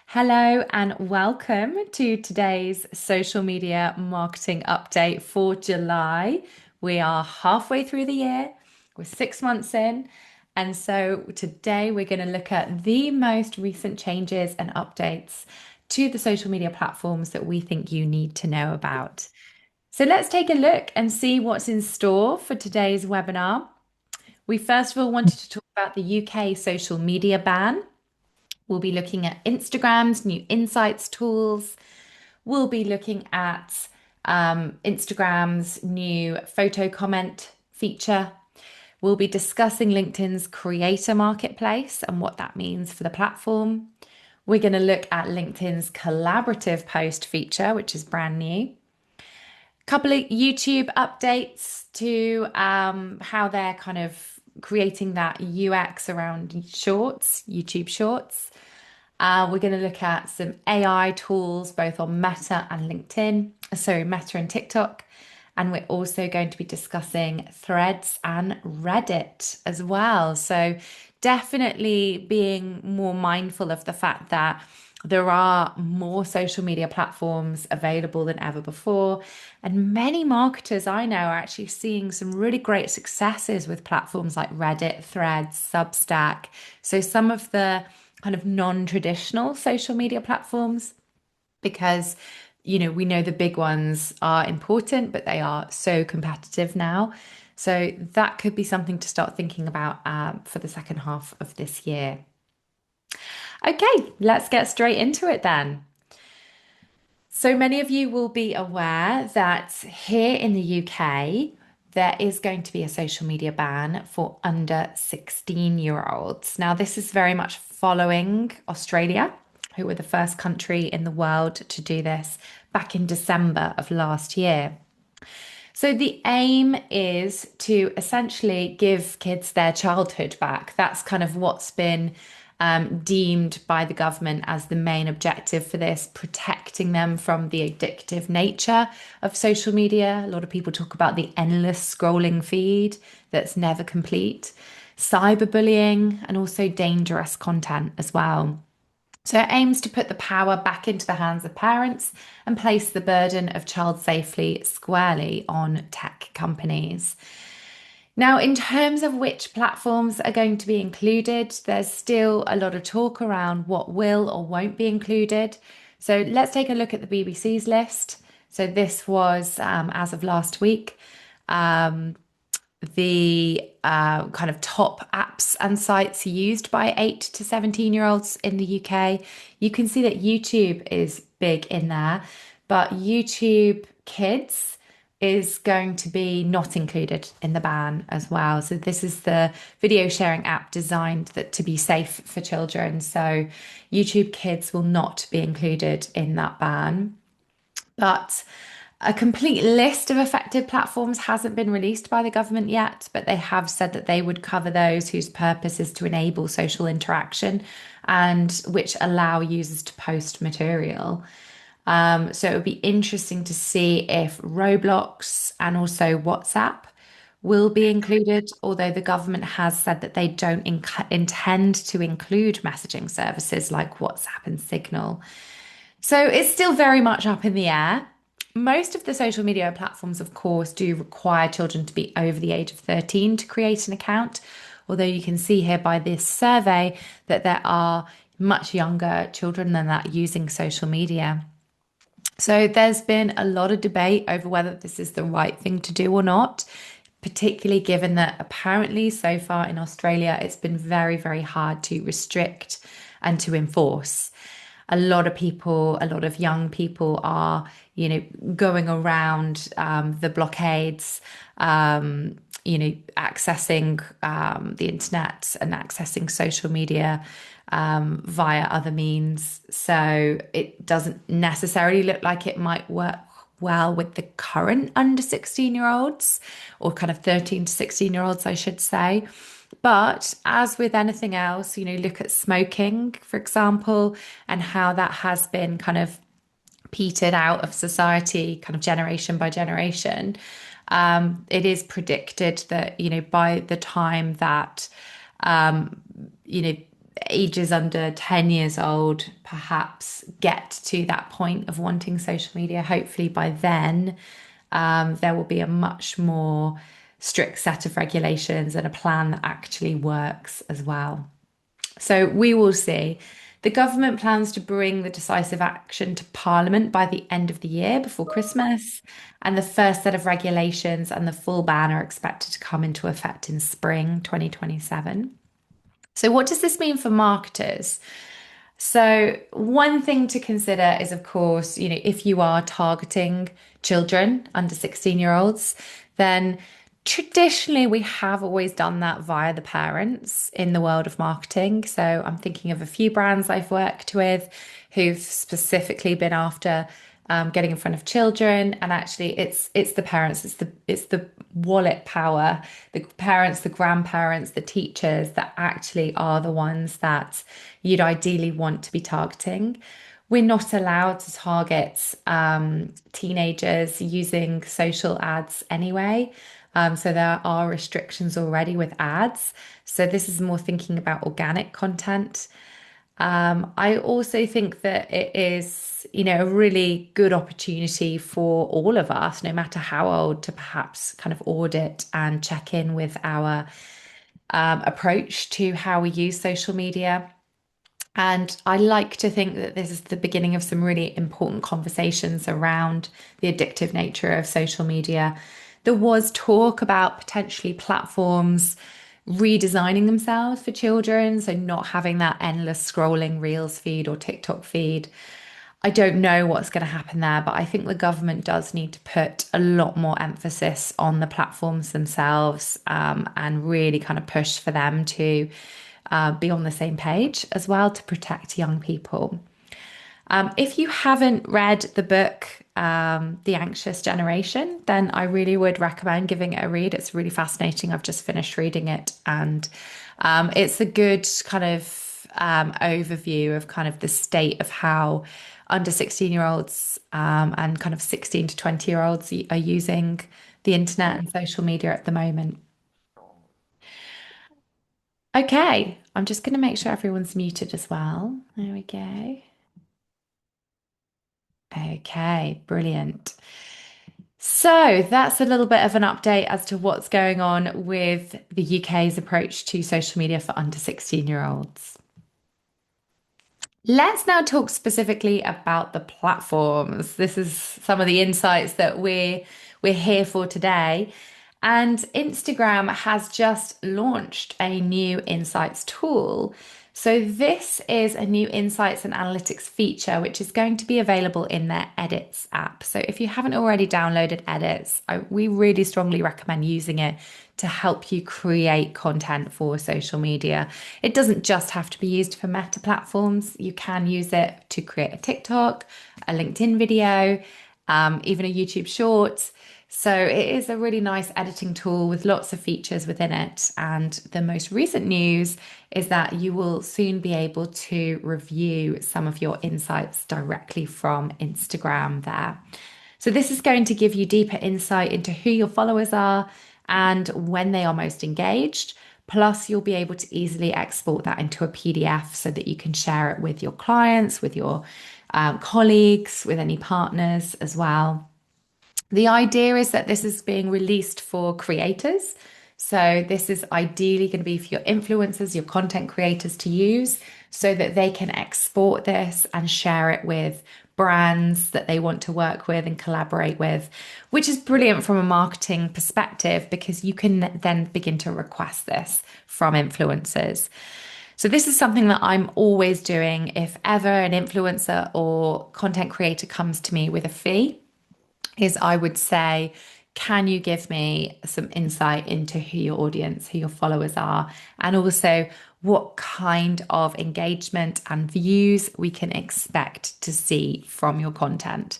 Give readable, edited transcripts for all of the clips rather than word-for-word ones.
Hello and welcome to today's social media marketing update for July. We are halfway through the year, we're 6 months in, and so today we're going to look at the most recent changes and updates to the social media platforms that we think you need to know about. So let's take a look and see what's in store for today's webinar. We first of all wanted to talk about the UK social media ban. We'll be looking at Instagram's new insights tools. We'll be looking at Instagram's new photo comment feature. We'll be discussing LinkedIn's creator marketplace and what that means for the platform. We're going to look at LinkedIn's collaborative post feature, which is brand new. A couple of YouTube updates to how they're kind of creating that UX around shorts, YouTube shorts. We're going to look at some AI tools both on Meta and LinkedIn, sorry, Meta and TikTok. And we're also going to be discussing Threads and Reddit as well. So definitely being more mindful of the fact that there are more social media platforms available than ever before. And many marketers I know are actually seeing some really great successes with platforms like Reddit, Threads, Substack. So some of the kind of non-traditional social media platforms because we know the big ones are important, but they are so competitive now. So that could be something to start thinking about for the second half of this year. Okay, let's get straight into it then. So many of you will be aware that here in the UK, there is going to be a social media ban for under 16-year-olds. Now, this is very much following Australia, who were the first country in the world to do this back in December of last year. So the aim is to essentially give kids their childhood back. That's kind of what's been deemed by the government as the main objective for this, protecting them from the addictive nature of social media. A lot of people talk about the endless scrolling feed that's never complete, cyberbullying, and also dangerous content as well. So it aims to put the power back into the hands of parents and place the burden of child safety squarely on tech companies. Now, in terms of which platforms are going to be included, there's still a lot of talk around what will or won't be included. So let's take a look at the BBC's list. So this was as of last week. The kind of top apps and sites used by 8 to 17-year-olds in the UK. You can see that YouTube is big in there, but YouTube Kids is going to be not included in the ban as well. So this is the video sharing app designed to be safe for children. So YouTube Kids will not be included in that ban. But a complete list of affected platforms hasn't been released by the government yet, but they have said that they would cover those whose purpose is to enable social interaction and which allow users to post material. So it would be interesting to see if Roblox and also WhatsApp will be included, although the government has said that they don't intend to include messaging services like WhatsApp and Signal. So it's still very much up in the air. Most of the social media platforms, of course, do require children to be over the age of 13 to create an account, although you can see here by this survey that there are much younger children than that using social media. So there's been a lot of debate over whether this is the right thing to do or not, particularly given that apparently so far in Australia, it's been very, very hard to restrict and to enforce. A lot of people, a lot of young people are, going around the blockades, accessing the internet and accessing social media via other means. So it doesn't necessarily look like it might work well with the current under 16-year-olds or kind of 13 to 16-year-olds, I should say. But as with anything else, look at smoking, for example, and how that has been kind of petered out of society, kind of generation by generation. It is predicted that, by the time that, ages under 10 years old perhaps get to that point of wanting social media. Hopefully, by then, there will be a much more strict set of regulations and a plan that actually works as well. So we will see. The government plans to bring the decisive action to Parliament by the end of the year before Christmas, and the first set of regulations and the full ban are expected to come into effect in spring 2027. So, what does this mean for marketers? So, one thing to consider is, of course, if you are targeting children under 16-year-olds, then traditionally we have always done that via the parents in the world of marketing. So, I'm thinking of a few brands I've worked with who've specifically been after getting in front of children, and actually it's the parents, it's the wallet power, the parents, the grandparents, the teachers that actually are the ones that you'd ideally want to be targeting. We're not allowed to target teenagers using social ads anyway. So there are restrictions already with ads. So this is more thinking about organic content. I also think that it is, a really good opportunity for all of us, no matter how old, to perhaps kind of audit and check in with our approach to how we use social media. And I like to think that this is the beginning of some really important conversations around the addictive nature of social media. There was talk about potentially platforms redesigning themselves for children, so not having that endless scrolling Reels feed or TikTok feed. I don't know what's going to happen there, but I think the government does need to put a lot more emphasis on the platforms themselves, and really kind of push for them to be on the same page as well to protect young people. If you haven't read the book, The Anxious Generation, then I really would recommend giving it a read. It's really fascinating. I've just finished reading it, and it's a good kind of overview of kind of the state of how under 16-year-olds and kind of 16 to 20-year-olds are using the internet and social media at the moment. Okay, I'm just going to make sure everyone's muted as well. There we go. Okay, brilliant. So that's a little bit of an update as to what's going on with the UK's approach to social media for under 16-year-olds. Let's now talk specifically about the platforms. This is some of the insights that we're here for today. And Instagram has just launched a new insights tool. So this is a new insights and analytics feature, which is going to be available in their Edits app. So if you haven't already downloaded Edits, we really strongly recommend using it to help you create content for social media. It doesn't just have to be used for Meta platforms. You can use it to create a TikTok, a LinkedIn video, even a YouTube short. So it is a really nice editing tool with lots of features within it. And the most recent news is that you will soon be able to review some of your insights directly from Instagram there. So this is going to give you deeper insight into who your followers are and when they are most engaged. Plus, you'll be able to easily export that into a PDF so that you can share it with your clients, with your colleagues, with any partners as well. The idea is that this is being released for creators. So this is ideally going to be for your influencers, your content creators to use so that they can export this and share it with brands that they want to work with and collaborate with, which is brilliant from a marketing perspective because you can then begin to request this from influencers. So this is something that I'm always doing if ever an influencer or content creator comes to me with a fee, is I would say, can you give me some insight into who your audience, who your followers are, and also what kind of engagement and views we can expect to see from your content?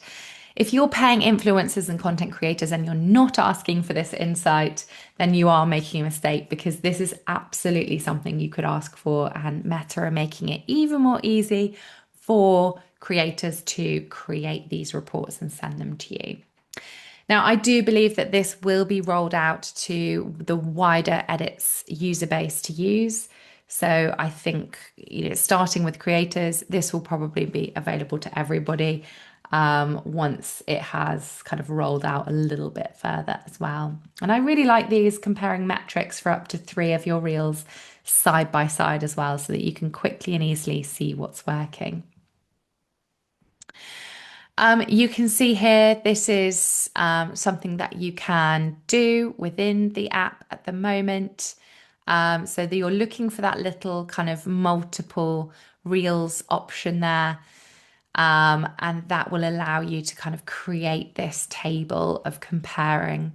If you're paying influencers and content creators and you're not asking for this insight, then you are making a mistake because this is absolutely something you could ask for, and Meta are making it even more easy for creators to create these reports and send them to you. Now, I do believe that this will be rolled out to the wider Edits user base to use. So I think, starting with creators, this will probably be available to everybody once it has kind of rolled out a little bit further as well. And I really like these comparing metrics for up to three of your reels side by side as well, so that you can quickly and easily see what's working. You can see here, this is something that you can do within the app at the moment. So that you're looking for that little kind of multiple reels option there. And that will allow you to kind of create this table of comparison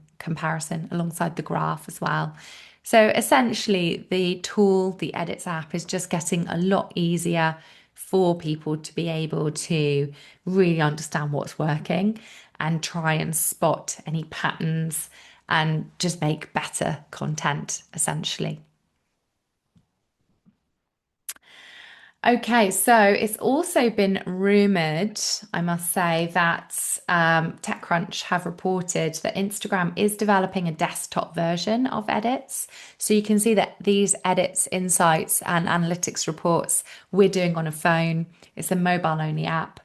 alongside the graph as well. So essentially, the tool, the Edits app, is just getting a lot easier for people to be able to really understand what's working and try and spot any patterns and just make better content, essentially. Okay, so it's also been rumored, I must say, that TechCrunch have reported that Instagram is developing a desktop version of edits. So you can see that these edits, insights, and analytics reports we're doing on a phone. It's a mobile only app.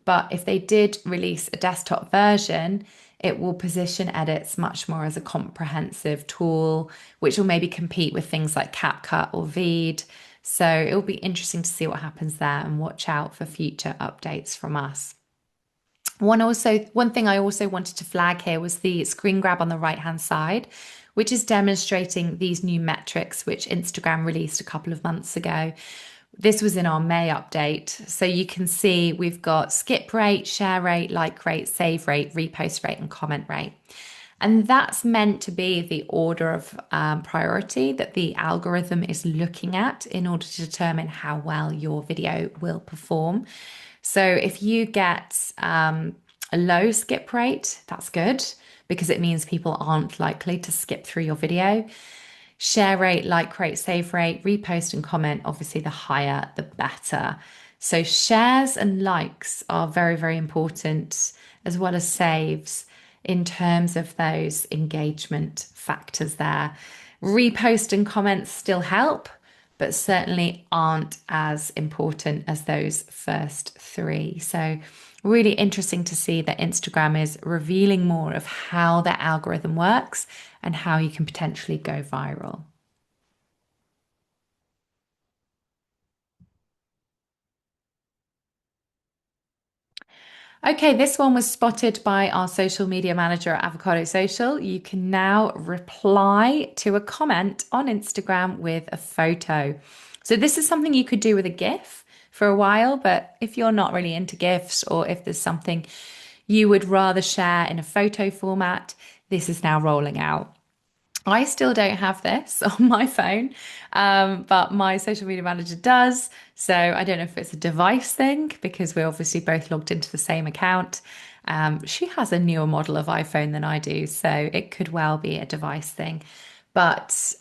But if they did release a desktop version, it will position edits much more as a comprehensive tool, which will maybe compete with things like CapCut or Veed. So it will be interesting to see what happens there and watch out for future updates from us. One thing I also wanted to flag here was the screen grab on the right hand side, which is demonstrating these new metrics which Instagram released a couple of months ago. This was in our May update. So you can see we've got skip rate, share rate, like rate, save rate, repost rate, and comment rate. And that's meant to be the order of priority that the algorithm is looking at in order to determine how well your video will perform. So if you get a low skip rate, that's good because it means people aren't likely to skip through your video. Share rate, like rate, save rate, repost, and comment, obviously, the higher, the better. So, shares and likes are very, very important, as well as saves in terms of those engagement factors there. Repost and comments still help, but certainly aren't as important as those first three. So, really interesting to see that Instagram is revealing more of how their algorithm works and how you can potentially go viral. Okay, this one was spotted by our social media manager at Avocado Social. You can now reply to a comment on Instagram with a photo. So, this is something you could do with a GIF for a while, but if you're not really into GIFs or if there's something you would rather share in a photo format, this is now rolling out. I still don't have this on my phone, but my social media manager does. So I don't know if it's a device thing because we're obviously both logged into the same account. She has a newer model of iPhone than I do, so it could well be a device thing. But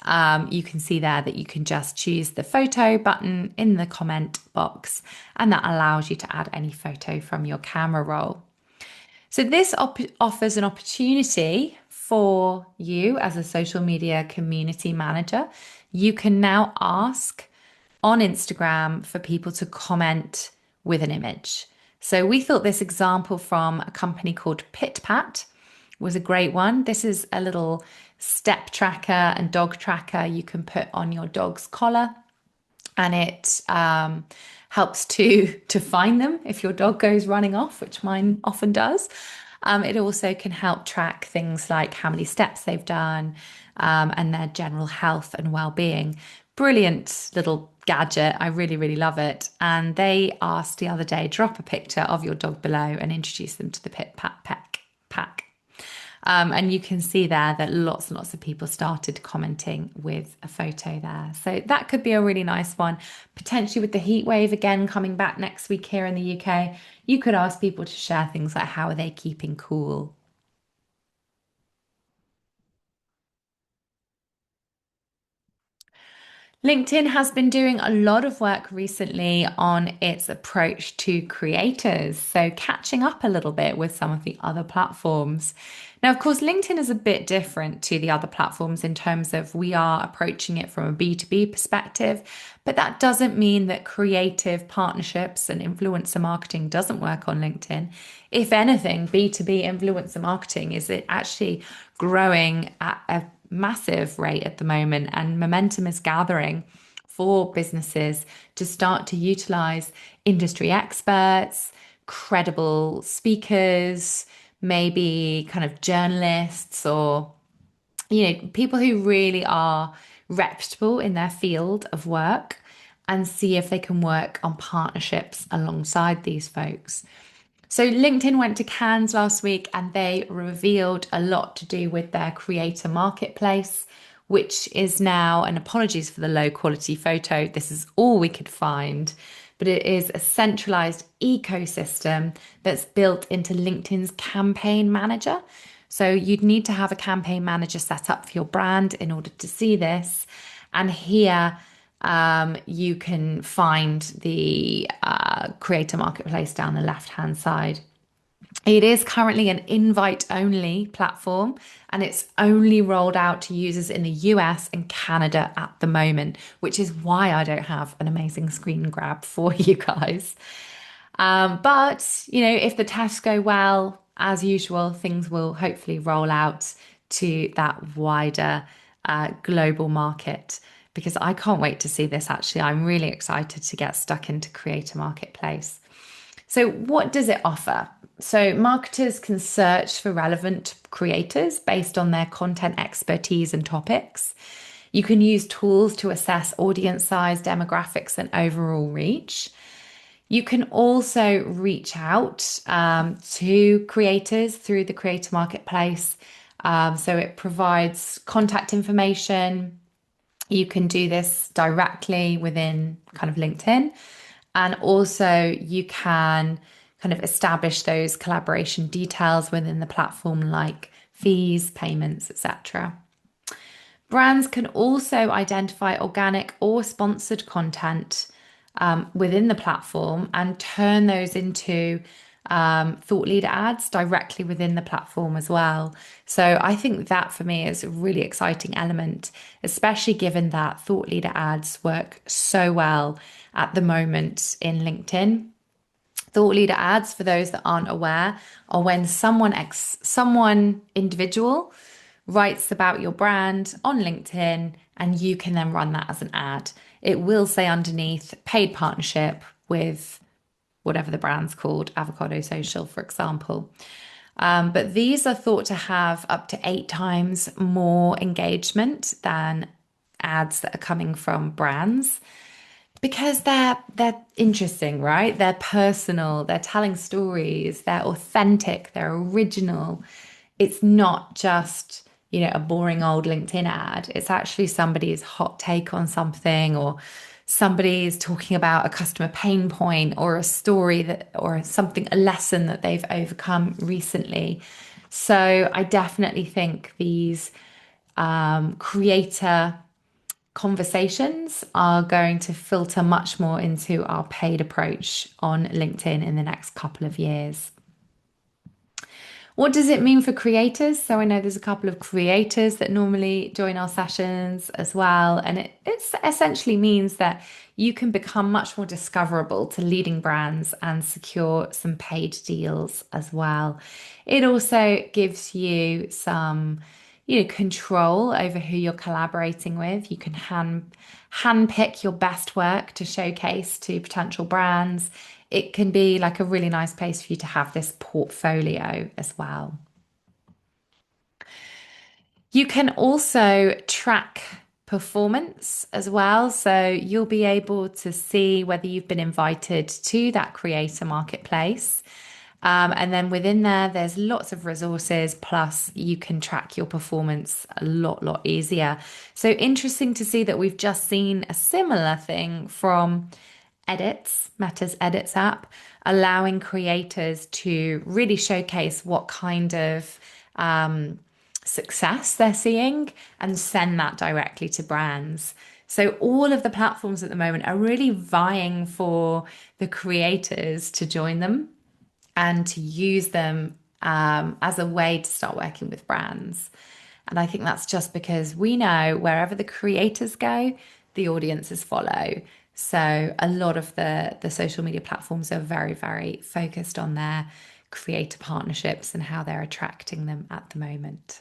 you can see there that you can just choose the photo button in the comment box, and that allows you to add any photo from your camera roll. So, this offers an opportunity for you as a social media community manager. You can now ask on Instagram for people to comment with an image. So, we thought this example from a company called PitPat was a great one. This is a little step tracker and dog tracker you can put on your dog's collar, and it helps to find them if your dog goes running off, which mine often does. It also can help track things like how many steps they've done and their general health and well-being. Brilliant little gadget. I really, really love it. And they asked the other day, drop a picture of your dog below and introduce them to the Pit Pat pack. And you can see there that lots and lots of people started commenting with a photo there. So that could be a really nice one. Potentially with the heat wave again coming back next week here in the UK, you could ask people to share things like how are they keeping cool. LinkedIn has been doing a lot of work recently on its approach to creators, so catching up a little bit with some of the other platforms. Now, of course, LinkedIn is a bit different to the other platforms in terms of we are approaching it from a B2B perspective, but that doesn't mean that creative partnerships and influencer marketing doesn't work on LinkedIn. If anything, B2B influencer marketing is it actually growing at a massive rate at the moment, and momentum is gathering for businesses to start to utilize industry experts, credible speakers, maybe kind of journalists or people who really are reputable in their field of work and see if they can work on partnerships alongside these folks. So LinkedIn went to Cannes last week and they revealed a lot to do with their creator marketplace, which is now, and apologies for the low quality photo, this is all we could find, but it is a centralized ecosystem that's built into LinkedIn's campaign manager. So you'd need to have a campaign manager set up for your brand in order to see this. And here, you can find the creator marketplace down the left hand side. It is currently an invite only platform and it's only rolled out to users in the US and Canada at the moment, which is why I don't have an amazing screen grab for you guys. But if the tests go well, as usual, things will hopefully roll out to that wider global market because I can't wait to see this actually. I'm really excited to get stuck into Creator Marketplace. So, what does it offer? So, marketers can search for relevant creators based on their content expertise and topics. You can use tools to assess audience size, demographics, and overall reach. You can also reach out to creators through the Creator Marketplace. So, it provides contact information. You can do this directly within kind of LinkedIn. And also, you can kind of establish those collaboration details within the platform, like fees, payments, etc. Brands can also identify organic or sponsored content within the platform and turn those into thought leader ads directly within the platform as well. So I think that for me is a really exciting element, especially given that thought leader ads work so well at the moment in LinkedIn. Thought leader ads, for those that aren't aware, are when someone individual writes about your brand on LinkedIn and you can then run that as an ad. It will say underneath paid partnership with whatever the brand's called, Avocado Social, for example. But these are thought to have up to 8 times more engagement than ads that are coming from brands because they're interesting, right? They're personal, they're telling stories, they're authentic, they're original. It's not just, a boring old LinkedIn ad. It's actually somebody's hot take on something or somebody's talking about a customer pain point or a story that or something, a lesson that they've overcome recently. So I definitely think these creator conversations are going to filter much more into our paid approach on LinkedIn in the next couple of years. What does it mean for creators? So I know there's a couple of creators that normally join our sessions as well. And it essentially means that you can become much more discoverable to leading brands and secure some paid deals as well. It also gives you some control over who you're collaborating with. You can hand pick your best work to showcase to potential brands. It can be like a really nice place for you to have this portfolio as well. You can also track performance as well. So you'll be able to see whether you've been invited to that creator marketplace. And then within there, there's lots of resources, plus you can track your performance a lot easier. So interesting to see that we've just seen a similar thing from Edits, Meta's Edits app, allowing creators to really showcase what kind of success they're seeing and send that directly to brands. So all of the platforms at the moment are really vying for the creators to join them and to use them as a way to start working with brands. And I think that's just because we know wherever the creators go, the audiences follow. So a lot of the social media platforms are very, very focused on their creator partnerships and how they're attracting them at the moment.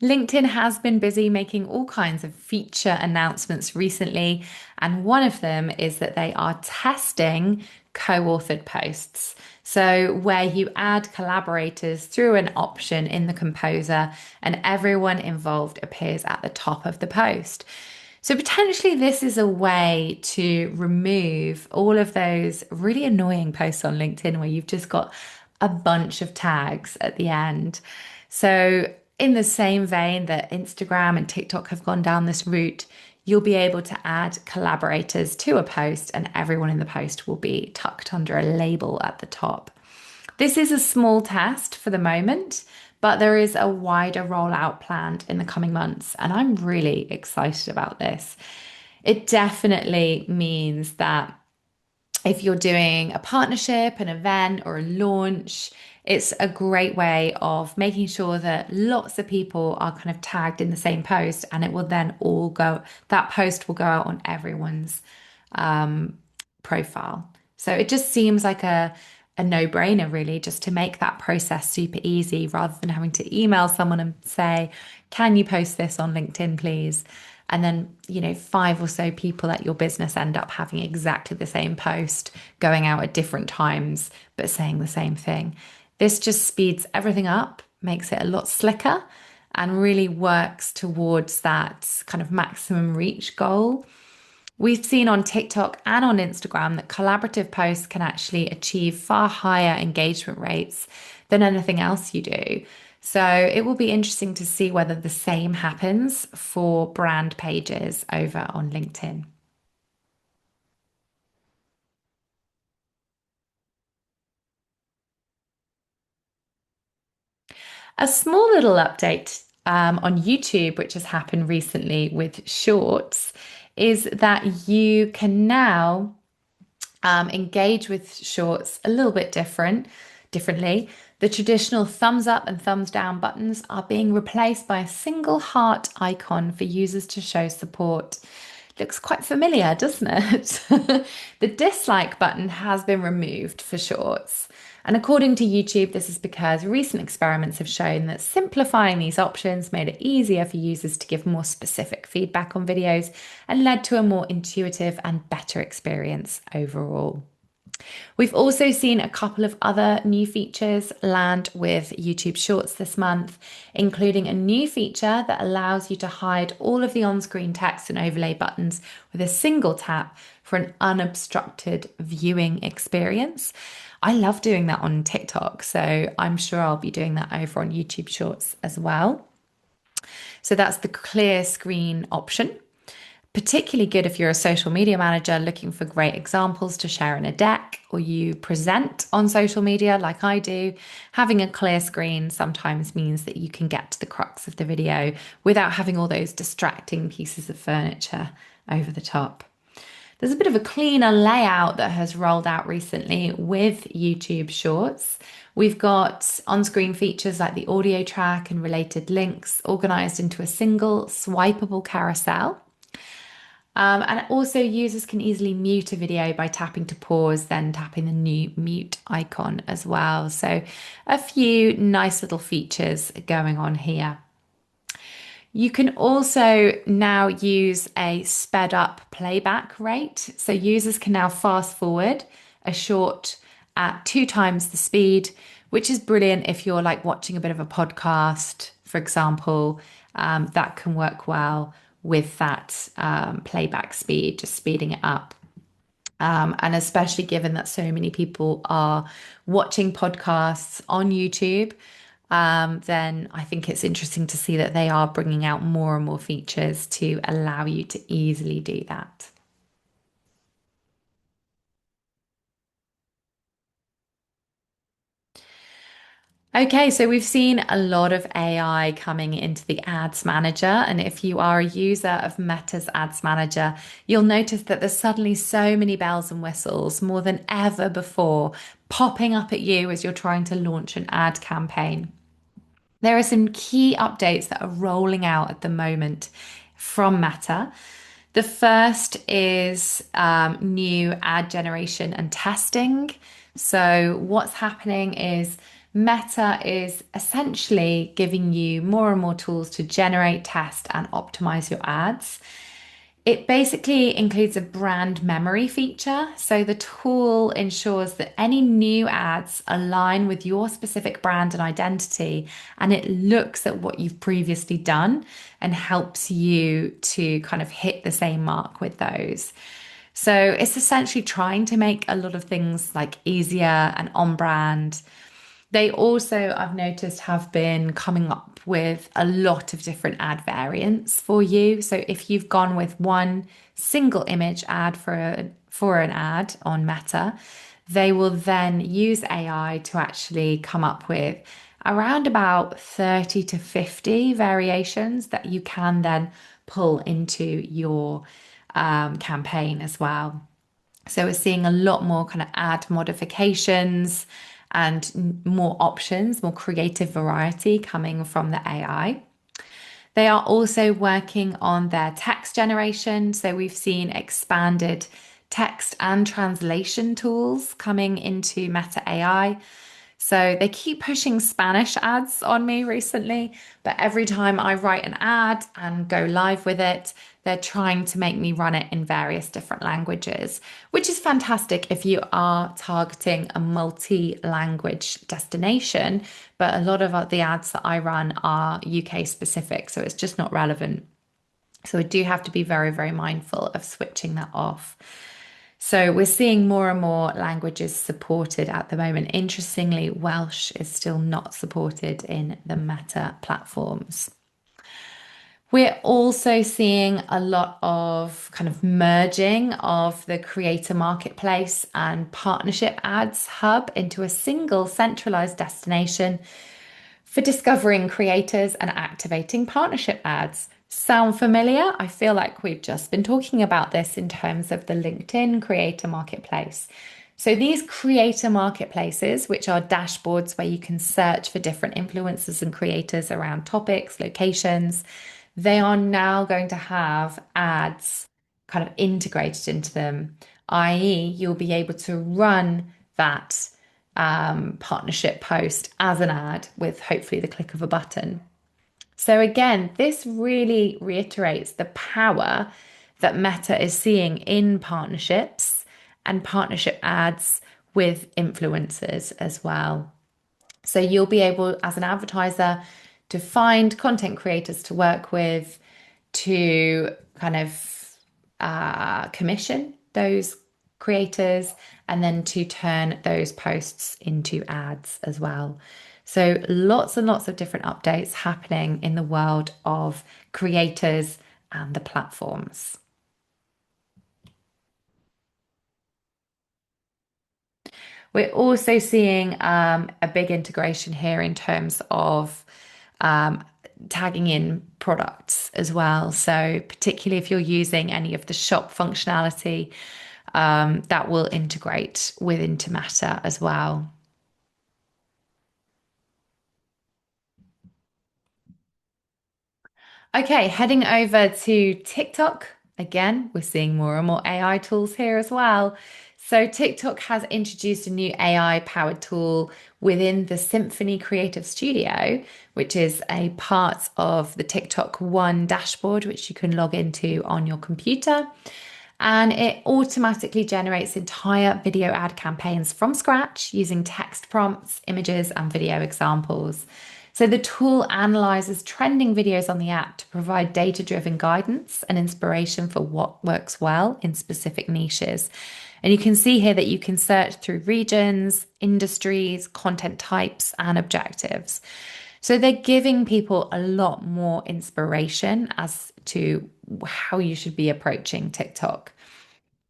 LinkedIn has been busy making all kinds of feature announcements recently, and one of them is that they are testing co-authored posts. So, where you add collaborators through an option in the composer, and everyone involved appears at the top of the post. So, potentially, this is a way to remove all of those really annoying posts on LinkedIn where you've just got a bunch of tags at the end. So, in the same vein that Instagram and TikTok have gone down this route, you'll be able to add collaborators to a post, and everyone in the post will be tucked under a label at the top. This is a small test for the moment, but there is a wider rollout planned in the coming months, and I'm really excited about this. It definitely means that if you're doing a partnership, an event, or a launch, it's a great way of making sure that lots of people are kind of tagged in the same post, and it will then all go, that post will go out on everyone's profile. So it just seems like a no-brainer, really, just to make that process super easy rather than having to email someone and say, can you post this on LinkedIn, please? And then, five or so people at your business end up having exactly the same post going out at different times, but saying the same thing. This just speeds everything up, makes it a lot slicker, and really works towards that kind of maximum reach goal. We've seen on TikTok and on Instagram that collaborative posts can actually achieve far higher engagement rates than anything else you do. So it will be interesting to see whether the same happens for brand pages over on LinkedIn. A small little update on YouTube, which has happened recently with Shorts, is that you can now engage with shorts a little bit differently. The traditional thumbs up and thumbs down buttons are being replaced by a single heart icon for users to show support. Looks quite familiar, doesn't it? The dislike button has been removed for shorts. And according to YouTube, this is because recent experiments have shown that simplifying these options made it easier for users to give more specific feedback on videos and led to a more intuitive and better experience overall. We've also seen a couple of other new features land with YouTube Shorts this month, including a new feature that allows you to hide all of the on-screen text and overlay buttons with a single tap for an unobstructed viewing experience. I love doing that on TikTok, so I'm sure I'll be doing that over on YouTube Shorts as well. So that's the clear screen option. Particularly good if you're a social media manager looking for great examples to share in a deck, or you present on social media like I do. Having a clear screen sometimes means that you can get to the crux of the video without having all those distracting pieces of furniture over the top. There's a bit of a cleaner layout that has rolled out recently with YouTube Shorts. We've got on-screen features like the audio track and related links organized into a single swipeable carousel. And also, users can easily mute a video by tapping to pause, then tapping the new mute icon as well. So, a few nice little features going on here. You can also now use a sped up playback rate. So, users can now fast forward a short at two times the speed, which is brilliant if you're like watching a bit of a podcast, for example. That can work well with that playback speed, just speeding it up. And especially given that so many people are watching podcasts on YouTube, then I think it's interesting to see that they are bringing out more and more features to allow you to easily do that. Okay, so we've seen a lot of AI coming into the Ads Manager. And if you are a user of Meta's Ads Manager, you'll notice that there's suddenly so many bells and whistles, more than ever before, popping up at you as you're trying to launch an ad campaign. There are some key updates that are rolling out at the moment from Meta. The first is new ad generation and testing. So, what's happening is Meta is essentially giving you more and more tools to generate, test, and optimize your ads. It basically includes a brand memory feature. So the tool ensures that any new ads align with your specific brand and identity, and it looks at what you've previously done and helps you to kind of hit the same mark with those. So it's essentially trying to make a lot of things like easier and on brand. They also, I've noticed, have been coming up with a lot of different ad variants for you. So if you've gone with one single image ad for an ad on Meta, they will then use AI to actually come up with around about 30 to 50 variations that you can then pull into your campaign as well. So we're seeing a lot more kind of ad modifications and more options, more creative variety coming from the AI. They are also working on their text generation. So we've seen expanded text and translation tools coming into Meta AI. So they keep pushing Spanish ads on me recently, but every time I write an ad and go live with it, they're trying to make me run it in various different languages, which is fantastic if you are targeting a multi-language destination. But a lot of the ads that I run are UK specific, so it's just not relevant. So I do have to be very, very mindful of switching that off. So we're seeing more and more languages supported at the moment. Interestingly, Welsh is still not supported in the Meta platforms. We're also seeing a lot of kind of merging of the creator marketplace and partnership ads hub into a single centralized destination for discovering creators and activating partnership ads. Sound familiar? I feel like we've just been talking about this in terms of the LinkedIn Creator Marketplace. So, these creator marketplaces, which are dashboards where you can search for different influencers and creators around topics, locations, they are now going to have ads kind of integrated into them, i.e., you'll be able to run that partnership post as an ad with hopefully the click of a button. So, again, this really reiterates the power that Meta is seeing in partnerships and partnership ads with influencers as well. So, you'll be able, as an advertiser, to find content creators to work with, to kind of commission those creators, and then to turn those posts into ads as well. So lots and lots of different updates happening in the world of creators and the platforms. We're also seeing a big integration here in terms of um, tagging in products as well. So, particularly if you're using any of the shop functionality, that will integrate with into Meta as well. Okay, heading over to TikTok. Again, we're seeing more and more AI tools here as well. So, TikTok has introduced a new AI powered tool within the Symphony Creative Studio, which is a part of the TikTok One dashboard, which you can log into on your computer. And it automatically generates entire video ad campaigns from scratch using text prompts, images, and video examples. So the tool analyzes trending videos on the app to provide data-driven guidance and inspiration for what works well in specific niches. And you can see here that you can search through regions, industries, content types, and objectives. So they're giving people a lot more inspiration as to how you should be approaching TikTok.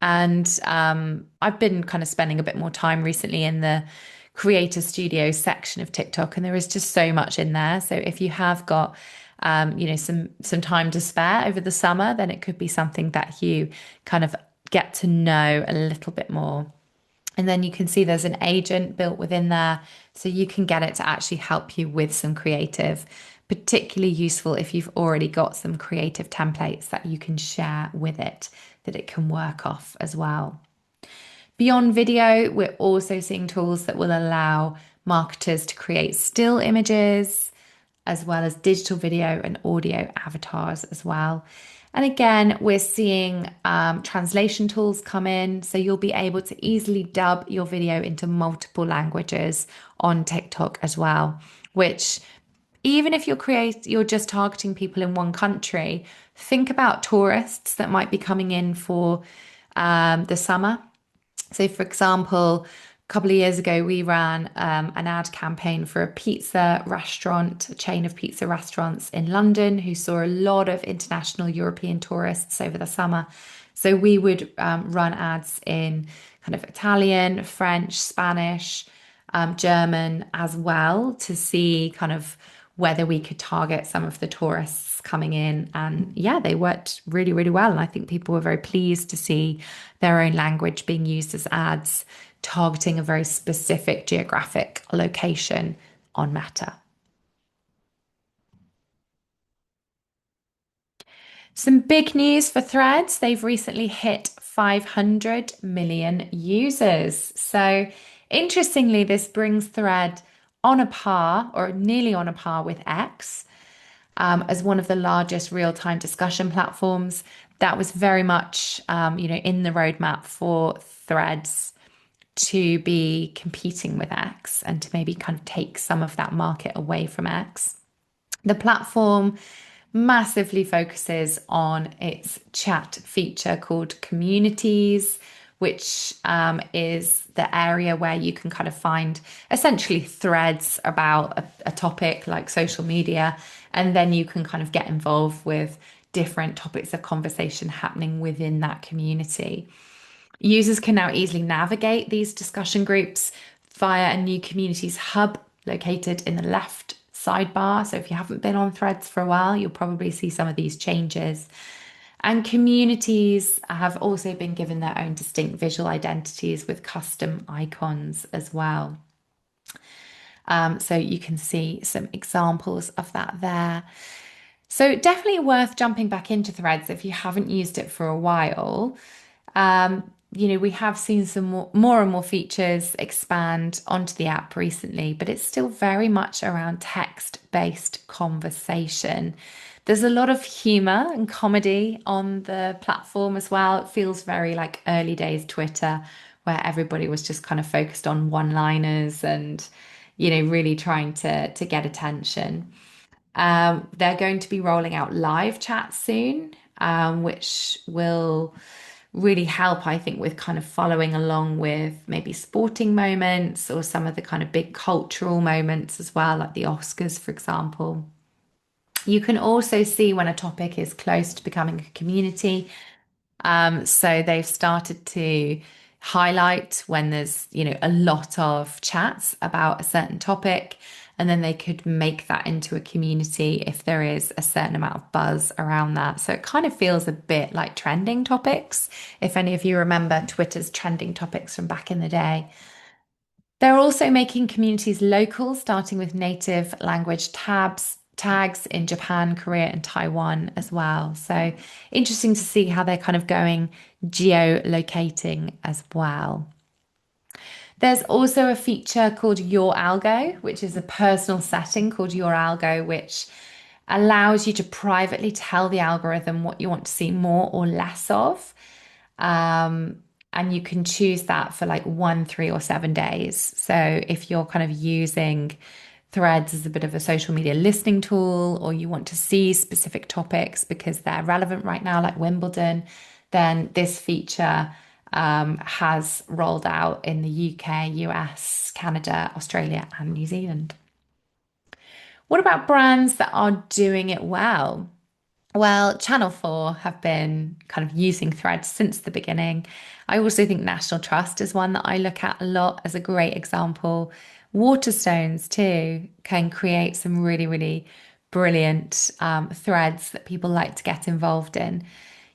And I've been kind of spending a bit more time recently in the creator studio section of TikTok, and there is just so much in there. So if you have got some time to spare over the summer, then it could be something that you kind of get to know a little bit more. And then you can see there's an agent built within there. So you can get it to actually help you with some creative, particularly useful if you've already got some creative templates that you can share with it, that it can work off as well. Beyond video, we're also seeing tools that will allow marketers to create still images, as well as digital video and audio avatars as well. And again, we're seeing translation tools come in. So you'll be able to easily dub your video into multiple languages on TikTok as well, which even if you're just targeting people in one country, think about tourists that might be coming in for the summer. So, for example, a couple of years ago, we ran an ad campaign for a pizza restaurant, a chain of pizza restaurants in London, who saw a lot of international European tourists over the summer. So we would run ads in kind of Italian, French, Spanish, German as well to see kind of whether we could target some of the tourists coming in. And yeah, they worked really, really well. And I think people were very pleased to see their own language being used as ads, targeting a very specific geographic location on Meta. Some big news for Threads. They've recently hit 500 million users. So, interestingly, this brings Thread on a par or nearly on a par with X as one of the largest real-time discussion platforms. That was very much, in the roadmap for Threads to be competing with X and to maybe kind of take some of that market away from X. The platform massively focuses on its chat feature called communities, which is the area where you can kind of find essentially threads about a topic like social media, and then you can kind of get involved with different topics of conversation happening within that community. Users can now easily navigate these discussion groups via a new communities hub located in the left sidebar. So if you haven't been on Threads for a while, you'll probably see some of these changes. And communities have also been given their own distinct visual identities with custom icons as well. So you can see some examples of that there. So definitely worth jumping back into Threads if you haven't used it for a while. We have seen some more and more features expand onto the app recently, but it's still very much around text-based conversation. There's a lot of humor and comedy on the platform as well. It feels very like early days Twitter, where everybody was just kind of focused on one-liners and, really trying to get attention. They're going to be rolling out live chat soon, which will really help, I think, with kind of following along with maybe sporting moments or some of the kind of big cultural moments as well, like the Oscars, for example. You can also see when a topic is close to becoming a community. So they've started to highlight when there's, a lot of chats about a certain topic, and then they could make that into a community if there is a certain amount of buzz around that. So it kind of feels a bit like trending topics, if any of you remember Twitter's trending topics from back in the day. They're also making communities local, starting with native language tags in Japan, Korea, and Taiwan as well. So interesting to see how they're kind of going geolocating as well. There's also a feature called Your Algo, which is a personal setting called Your Algo, which allows you to privately tell the algorithm what you want to see more or less of. And you can choose that for like 1, 3, or 7 days. So if you're kind of using Threads as a bit of a social media listening tool, or you want to see specific topics because they're relevant right now, like Wimbledon, then this feature has rolled out in the UK, US, Canada, Australia, and New Zealand. What about brands that are doing it well? Well, Channel 4 have been kind of using threads since the beginning. I also think National Trust is one that I look at a lot as a great example. Waterstones, too, can create some really, really brilliant threads that people like to get involved in.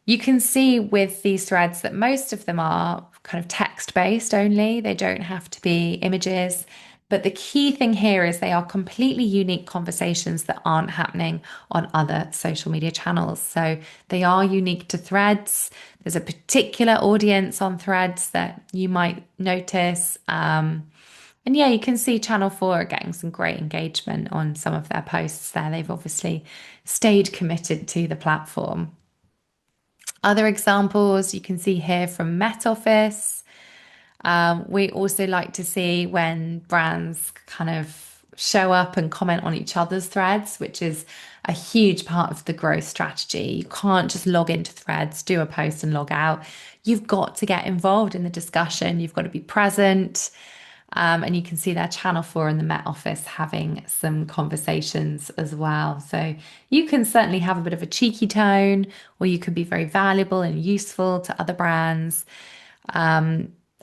You can see with these threads that most of them are kind of text based only. They don't have to be images. But the key thing here is they are completely unique conversations that aren't happening on other social media channels. So they are unique to threads. There's a particular audience on threads that you might notice. And yeah, you can see Channel 4 are getting some great engagement on some of their posts there. They've obviously stayed committed to the platform. Other examples you can see here from Met Office. We also like to see when brands kind of show up and comment on each other's threads, which is a huge part of the growth strategy. You can't just log into threads, do a post and log out. You've got to get involved in the discussion. You've got to be present. And you can see their Channel 4 in the Met Office having some conversations as well. So you can certainly have a bit of a cheeky tone, or you could be very valuable and useful to other brands.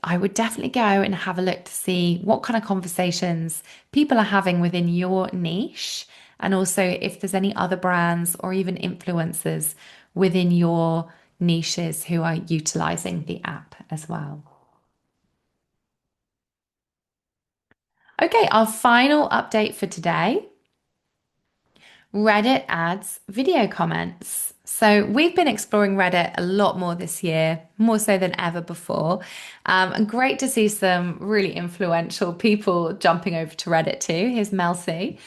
I would definitely go and have a look to see what kind of conversations people are having within your niche, and also if there's any other brands or even influencers within your niches who are utilizing the app as well. Okay, our final update for today. Reddit adds video comments. So we've been exploring Reddit a lot more this year, more so than ever before. And great to see some really influential people jumping over to Reddit too. Here's Mel C.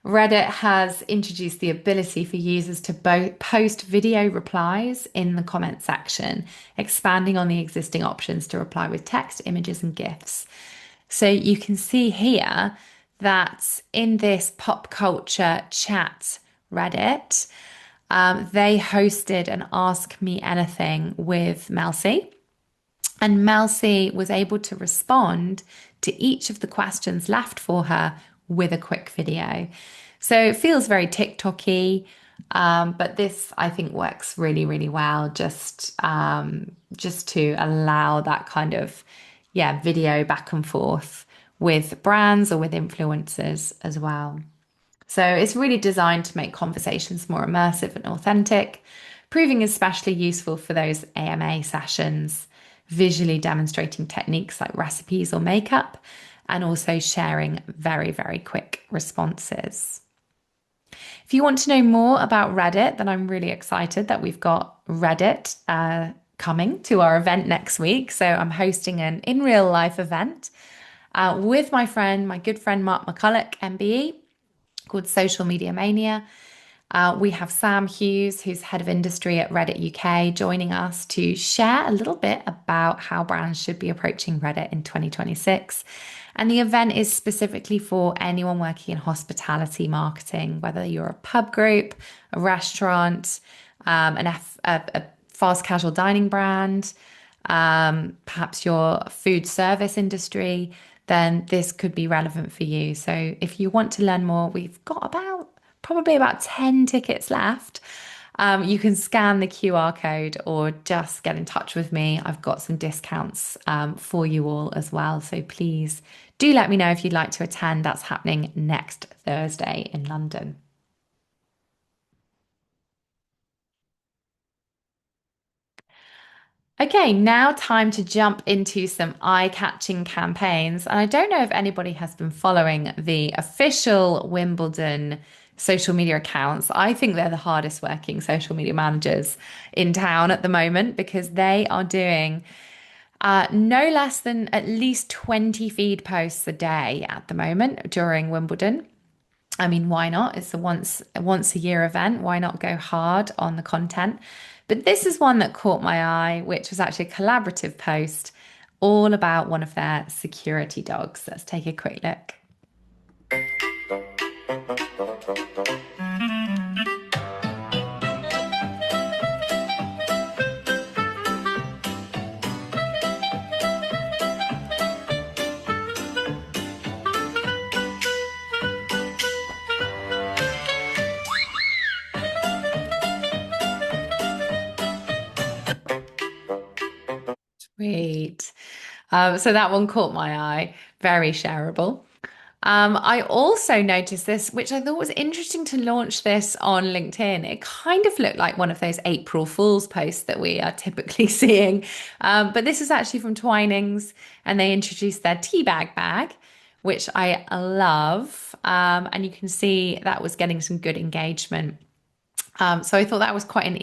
Reddit has introduced the ability for users to post video replies in the comment section, expanding on the existing options to reply with text, images, and GIFs. So you can see here that in this pop culture chat Reddit, they hosted an Ask Me Anything with Mel C. And Mel C was able to respond to each of the questions left for her with a quick video. So it feels very TikTok-y, but this I think works really, really well just to allow that kind of video back and forth with brands or with influencers as well. So it's really designed to make conversations more immersive and authentic, proving especially useful for those AMA sessions, visually demonstrating techniques like recipes or makeup, and also sharing very, very quick responses. If you want to know more about Reddit, then I'm really excited that we've got Reddit coming to our event next week. So I'm hosting an in real life event with my good friend Mark McCulloch, MBE, called Social Media Mania. We have Sam Hughes, who's head of industry at Reddit UK, joining us to share a little bit about how brands should be approaching Reddit in 2026. And the event is specifically for anyone working in hospitality marketing, whether you're a pub group, a restaurant, a fast casual dining brand, perhaps your food service industry, then this could be relevant for you. So if you want to learn more, we've got probably about 10 tickets left. You can scan the QR code or just get in touch with me. I've got some discounts for you all as well. So please do let me know if you'd like to attend. That's happening next Thursday in London. Okay, now time to jump into some eye-catching campaigns. And I don't know if anybody has been following the official Wimbledon social media accounts. I think they're the hardest working social media managers in town at the moment because they are doing no less than at least 20 feed posts a day at the moment during Wimbledon. I mean, why not? It's a once a year event. Why not go hard on the content? But this is one that caught my eye, which was actually a collaborative post all about one of their security dogs. Let's take a quick look. Sweet. So that one caught my eye. Very shareable. I also noticed this, which I thought was interesting to launch this on LinkedIn. It kind of looked like one of those April Fool's posts that we are typically seeing. But this is actually from Twinings, and they introduced their tea bag, which I love. And you can see that was getting some good engagement. So I thought that was quite an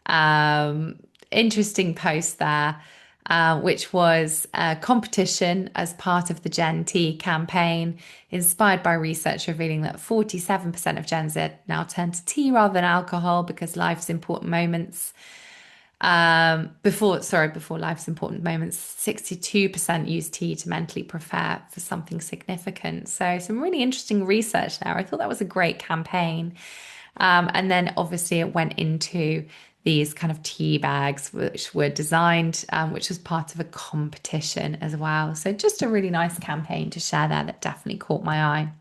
um, interesting post there, which was a competition as part of the Gen T campaign, inspired by research revealing that 47% of Gen Z now turn to tea rather than alcohol because life's important moments. Before life's important moments, 62% use tea to mentally prepare for something significant. So some really interesting research there. I thought that was a great campaign. And then obviously it went into these kind of tea bags, which were designed, which was part of a competition as well. So just a really nice campaign to share there that definitely caught my eye.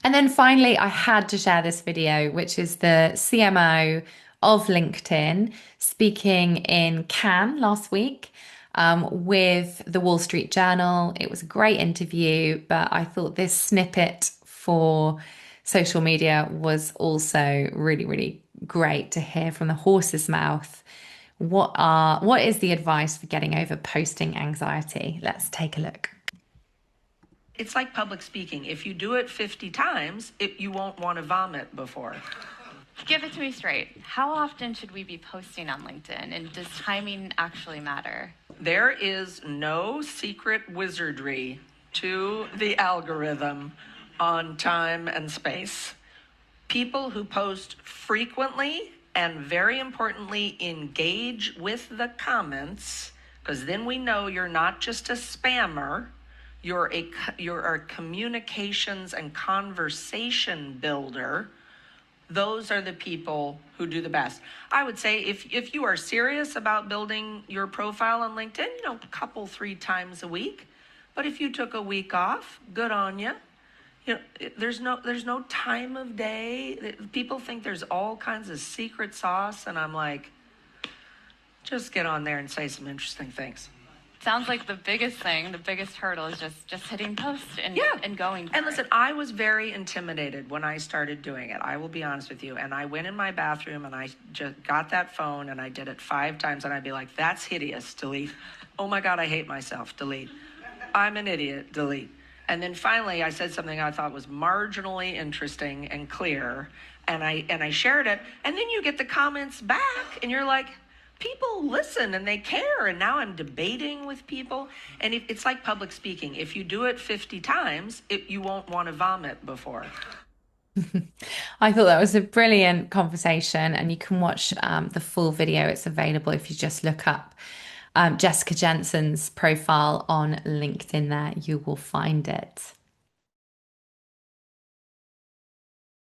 And then finally, I had to share this video, which is the CMO of LinkedIn speaking in Cannes last week with the Wall Street Journal. It was a great interview, but I thought this snippet for social media was also really, really great to hear from the horse's mouth. What is the advice for getting over posting anxiety? Let's take a look. It's like public speaking. If you do it 50 times, you won't want to vomit before. Give it to me straight. How often should we be posting on LinkedIn, and does timing actually matter? There is no secret wizardry to the algorithm on time and space. People who post frequently and, very importantly, engage with the comments, because then we know you're not just a spammer. You're a communications and conversation builder. Those are the people who do the best. I would say if you are serious about building your profile on LinkedIn, a couple, 3 times a week. But if you took a week off, good on you. There's no time of day. People think there's all kinds of secret sauce, and I'm like, just get on there and say some interesting things. Sounds like the biggest hurdle is just hitting post and going. And listen, I was very intimidated when I started doing it. I will be honest with you. And I went in my bathroom and I just got that phone and I did it 5 times and I'd be like, that's hideous, delete. Oh my God, I hate myself, delete. I'm an idiot, delete. And then finally I said something I thought was marginally interesting and clear, and I shared it, and then you get the comments back and you're like, people listen and they care, and now I'm debating with people. And it's like public speaking. If you do it 50 times, you won't want to vomit before. I thought that was a brilliant conversation, and you can watch the full video. It's available if you just look up Jessica Jensen's profile on LinkedIn there, you will find it.